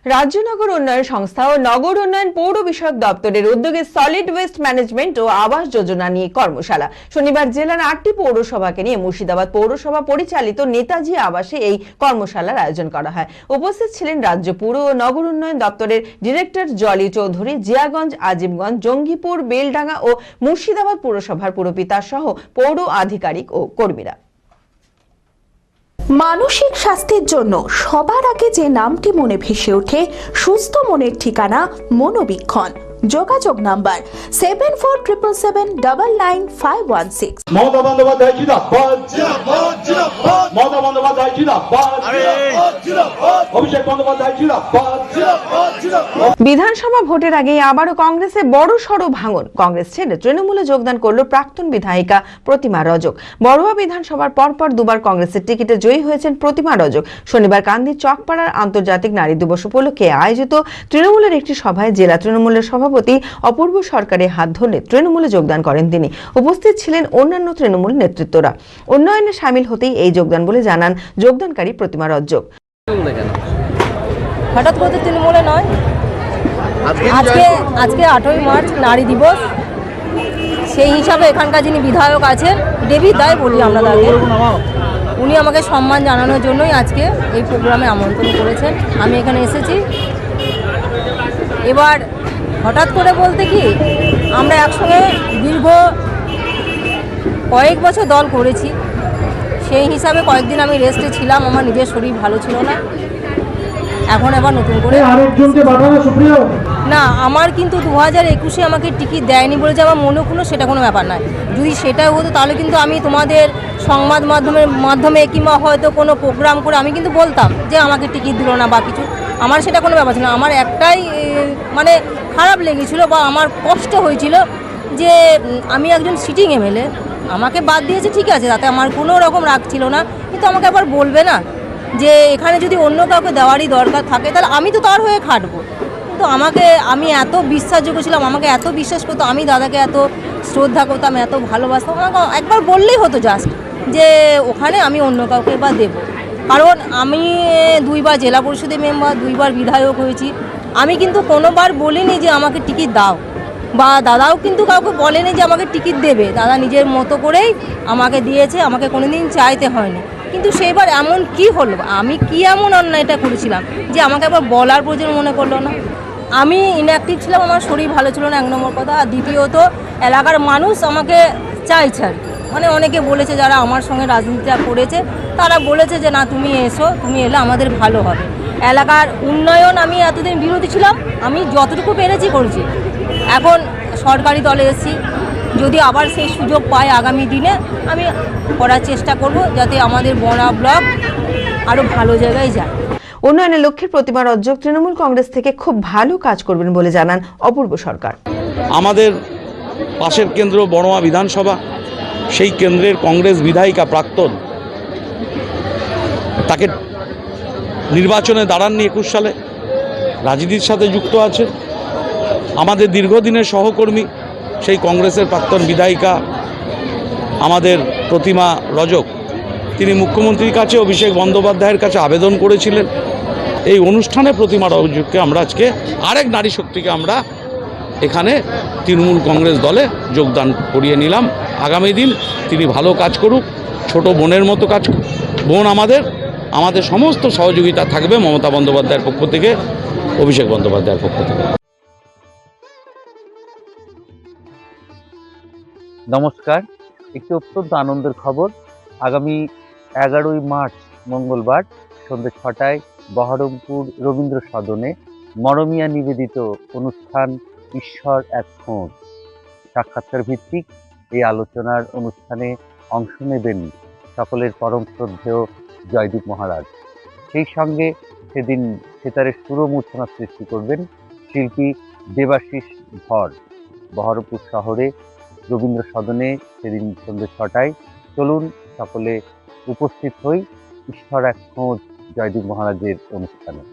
রাজ্য নগর উন্নয়ন সংস্থা ও নগর উন্নয়ন পৌর বিষয়ক দপ্তরের উদ্যোগে সলিড ওয়েস্ট ম্যানেজমেন্ট ও আবাস যোজনা নিয়ে কর্মশালা। শনিবার জেলার 8টি পৌরসভাকে নিয়ে মুর্শিদাবাদ পৌরসভা পরিচালিত নেতাজি আবাসে এই কর্মশালার আয়োজন করা হয়। উপস্থিত ছিলেন রাজ্য পুর ও নগর উন্নয়ন দপ্তরের ডিরেক্টর জলি চৌধুরী, জিয়াগঞ্জ, আজিমগঞ্জ, জঙ্গিপুর, বেলডাঙ্গা ও মুর্শিদাবাদ পৌরসভার পুরপিতা সহ পৌর আধিকারিক ও কর্মীরা। মানসিক স্বাস্থ্যের জন্য সবার আগে যে নামটি মনে ভেসে ওঠে, সুস্থ মনের ঠিকানা মনোবীক্ষণ। যোগাযোগ নাম্বার 7477799516। মমতা বন্দ্যোপাধ্যায় জিন্দাবাদ, মমতা বন্দ্যোপাধ্যায় জিন্দাবাদ, অভিষেক বন্দ্যোপাধ্যায় জিন্দাবাদ। বিধানসভা ভোটের আগে আবারও কংগ্রেসে বড় সড় ভাঙন। কংগ্রেস ছেড়ে তৃণমূলে যোগদান করলো প্রাক্তন বিধায়িকা প্রতিমা রজক। বড়ুয়া বিধানসভার পরপর দুবার কংগ্রেসের টিকিটে জয়ী হয়েছেন প্রতিমা রজক। শনিবার কান্দির চকপাড়ার আন্তর্জাতিক নারী দিবস উপলক্ষে আয়োজিত তৃণমূলের একটি সভায় জেলা তৃণমূলের সভাপতি অপূর্ব সরকারের হাত ধরে তৃণমূলে যোগদান করেন তিনি। উপস্থিত ছিলেন অন্যান্য তৃণমূল নেতৃত্বরা। উন্নয়নে সামিল হতেই এই যোগদান বলে জানান যোগদানকারী প্রতিমা রজক। হঠাৎ করে তৃণমূলে নয়, আজকে 8ই মার্চ নারী দিবস, সেই হিসাবে এখানকার যিনি বিধায়ক আছেন, দেবী তাই বলি আমরা তাকে, উনি আমাকে সম্মান জানানোর জন্যই আজকে এই প্রোগ্রামে আমন্ত্রণ করেছেন। আমি এখানে এসেছি। এবার হঠাৎ করে বলতে কি, আমরা একসঙ্গে দীর্ঘ কয়েক বছর দল করেছি, সেই হিসাবে কয়েকদিন আমি রেস্টে ছিলাম, আমার নিজের শরীর ভালো ছিল না। এখন এবার নতুন করে না, আমার কিন্তু 2021-এ আমাকে টিকিট দেয়নি বলে যে আমার মনে হলো সেটা কোনো ব্যাপার নয়। যদি সেটাই হতো তাহলে কিন্তু আমি তোমাদের সংবাদ মাধ্যমে কিংবা হয়তো কোনো প্রোগ্রাম করে আমি কিন্তু বলতাম যে আমাকে টিকিট দিল না বা কিছু। আমার সেটা কোনো ব্যাপার ছিল না। আমার একটাই মানে খারাপ লেগেছিল বা আমার কষ্ট হয়েছিল যে আমি একজন সিটিং এমএলএ, আমাকে বাদ দিয়েছে, ঠিক আছে, তাতে আমার কোনো রকম রাগ ছিল না, কিন্তু আমাকে আবার বলবে না যে এখানে যদি অন্য কাউকে দেওয়ারই দরকার থাকে তাহলে আমি তো তার হয়ে খাটবো। কিন্তু আমি এত বিশ্বাসযোগ্য ছিলাম, আমাকে এত বিশ্বাস করতো, আমি দাদাকে এত শ্রদ্ধা করতাম, এত ভালোবাসতাম, আমাকে একবার বললেই হতো জাস্ট যে ওখানে আমি অন্য কাউকে বা দেবো। কারণ আমি 2বার জেলা পরিষদের মেম্বার, 2বার বিধায়ক হয়েছি। আমি কিন্তু কোনোবার বলিনি যে আমাকে টিকিট দাও, বা দাদাও কিন্তু কাউকে বলেনি যে আমাকে টিকিট দেবে। দাদা নিজের মতো করেই আমাকে দিয়েছে, আমাকে কোনোদিন চাইতে হয়নি। কিন্তু সেবার এমন কি হলো, আমি কি এমন অন্যায়টা করেছিলাম যে আমাকে আবার বলার প্রয়োজন মনে করলো না? আমি ইনঅ্যাক্টিভ ছিলাম, আমার শরীর ভালো ছিল না, 1 নম্বর কথা। আর দ্বিতীয়ত এলাকার মানুষ আমাকে চাইছে, মানে অনেকে বলেছে যারা আমার সঙ্গে রাজনীতিটা করেছে, তারা বলেছে যে না তুমি এসো, তুমি এলে আমাদের ভালো হবে। এলাকার উন্নয়ন আমি এতদিন বিরোধী ছিলাম, আমি যতটুকু পেরেছি করেছি। এখন সরকারি দলে এসেছি, যদি আবার সেই সুযোগ পাই আগামী দিনে আমি করার চেষ্টা করব যাতে আমাদের বড়া ব্লক আরও ভালো জায়গায় যায়। উন্নয়নের লক্ষ্যে প্রতিমা রজক তৃণমূল কংগ্রেস থেকে খুব ভালো কাজ করবেন বলে জানান অপূর্ব সরকার। আমাদের পাশের কেন্দ্র বড়োয়া বিধানসভা, সেই কেন্দ্রের কংগ্রেস বিধায়িকা প্রাক্তন, তাকে নির্বাচনে দাঁড়াননি 21 সালে, রাজনীতির সাথে যুক্ত আছে। আমাদের দীর্ঘদিনের সহকর্মী সেই কংগ্রেসের প্রাক্তন বিধায়িকা আমাদের প্রতিমা রজক, তিনি মুখ্যমন্ত্রীর কাছে, অভিষেক বন্দ্যোপাধ্যায়ের কাছে আবেদন করেছিলেন। এই অনুষ্ঠানে প্রতিমা রজককে আমরা আজকে আরেক নারী শক্তিকে আমরা এখানে তৃণমূল কংগ্রেস দলে যোগদান করিয়ে নিলাম। আগামী দিন তিনি ভালো কাজ করুক, ছোট বোনের মতো কাজ। বোন আমাদের সমস্ত সহযোগিতা থাকবে মমতা বন্দ্যোপাধ্যায়ের পক্ষ থেকে, অভিষেক বন্দ্যোপাধ্যায়ের পক্ষ থেকে। নমস্কার, একটি অত্যন্ত আনন্দের খবর। আগামী 11ই মার্চ মঙ্গলবার সন্ধ্যে 6টায় বহরমপুর রবীন্দ্র সদনে মরমিয়া নিবেদিত অনুষ্ঠান ঈশ্বর এক খোঁজ সাক্ষাৎকার ভিত্তিক এই আলোচনার অনুষ্ঠানে অংশ নেবেন সকলের পরম শ্রদ্ধেয় জয়দীপ মহারাজ। সেই সঙ্গে সেদিন সেতারের সুরমূর্ছনা সৃষ্টি করবেন শিল্পী দেবাশিস ধর। বহরমপুর শহরে রবীন্দ্র সদনে সেদিন সন্ধ্যে 6টায়। চলুন সকলে উপস্থিত হই ঈশ্বর এক খোঁজ জয়দীপ মহারাজের অনুষ্ঠানে।